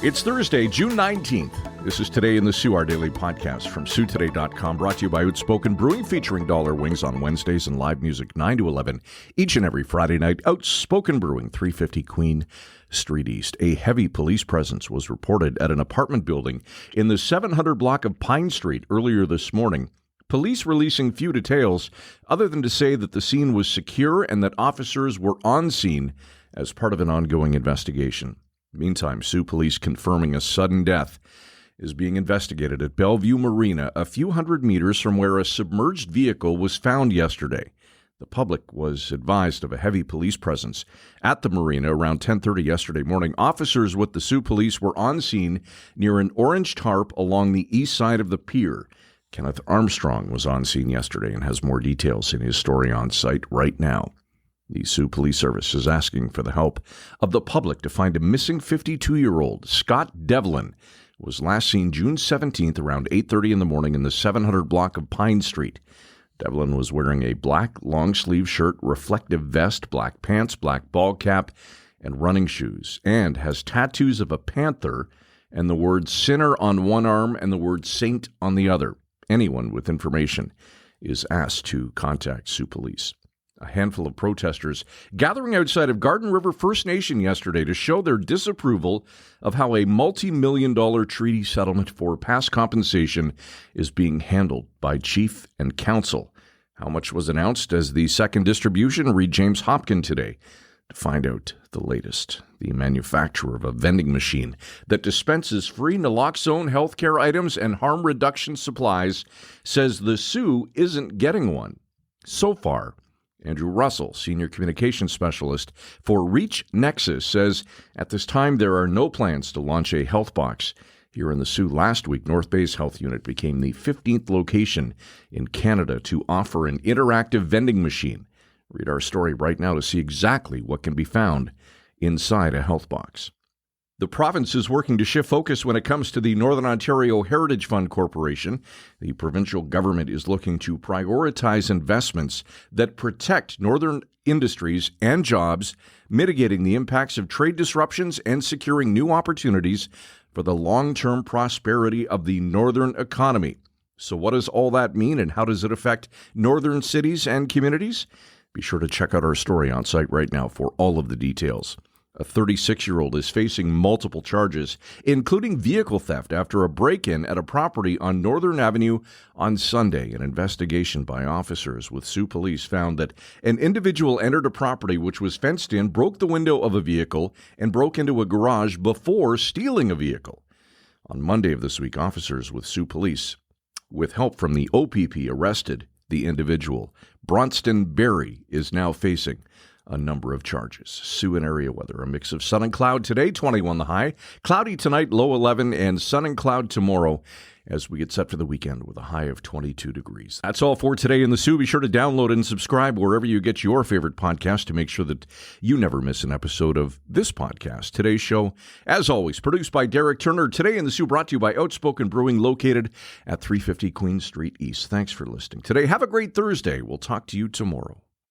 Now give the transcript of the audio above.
It's Thursday, June 19th. This is Today in the Sioux, our daily podcast from SOOtoday.com, brought to you by Outspoken Brewing, featuring Dollar Wings on Wednesdays and live music 9 to 11 each and every Friday night. Outspoken Brewing, 350 Queen Street East. A heavy police presence was reported at an apartment building in the 700 block of Pine Street earlier this morning. Police releasing few details other than to say that the scene was secure and that officers were on scene as part of an ongoing investigation. Meantime, Sioux police confirming a sudden death is being investigated at Bellevue Marina, a few hundred meters from where a submerged vehicle was found yesterday. The public was advised of a heavy police presence at the marina around 10:30 yesterday morning. Officers with the Sioux police were on scene near an orange tarp along the east side of the pier. Kenneth Armstrong was on scene yesterday and has more details in his story on site right now. The Sioux Police Service is asking for the help of the public to find a missing 52-year-old. Scott Devlin was last seen June 17th around 8:30 in the morning in the 700 block of Pine Street. Devlin was wearing a black long-sleeve shirt, reflective vest, black pants, black ball cap, and running shoes, and has tattoos of a panther and the word sinner on one arm and the word saint on the other. Anyone with information is asked to contact Sioux Police. A handful of protesters gathering outside of Garden River First Nation yesterday to show their disapproval of how a multi-million-dollar treaty settlement for past compensation is being handled by chief and council. How much was announced as the second distribution? Read James Hopkin today to find out the latest. The manufacturer of a vending machine that dispenses free naloxone healthcare items and harm reduction supplies says the Sioux isn't getting one. So far, Andrew Russell, Senior Communications Specialist for Reach Nexus, says at this time there are no plans to launch a healthbox. Here in the Sioux last week, North Bay's health unit became the 15th location in Canada to offer an interactive vending machine. Read our story right now to see exactly what can be found inside a healthbox. The province is working to shift focus when it comes to the Northern Ontario Heritage Fund Corporation. The provincial government is looking to prioritize investments that protect northern industries and jobs, mitigating the impacts of trade disruptions and securing new opportunities for the long-term prosperity of the northern economy. So what does all that mean, and how does it affect northern cities and communities? Be sure to check out our story on site right now for all of the details. A 36-year-old is facing multiple charges, including vehicle theft after a break-in at a property on Northern Avenue on Sunday. An investigation by officers with Sioux Police found that an individual entered a property which was fenced in, broke the window of a vehicle, and broke into a garage before stealing a vehicle. On Monday of this week, officers with Sioux Police, with help from the OPP, arrested the individual. Bronston Berry is now facing a number of charges. Sioux and area weather, a mix of sun and cloud today, 21 the high. Cloudy tonight, low 11, and sun and cloud tomorrow as we get set for the weekend with a high of 22 degrees. That's all for today in the Sioux. Be sure to download and subscribe wherever you get your favorite podcast to make sure that you never miss an episode of this podcast. Today's show, as always, produced by Derek Turner. Today in the Sioux, brought to you by Outspoken Brewing, located at 350 Queen Street East. Thanks for listening today. Have a great Thursday. We'll talk to you tomorrow.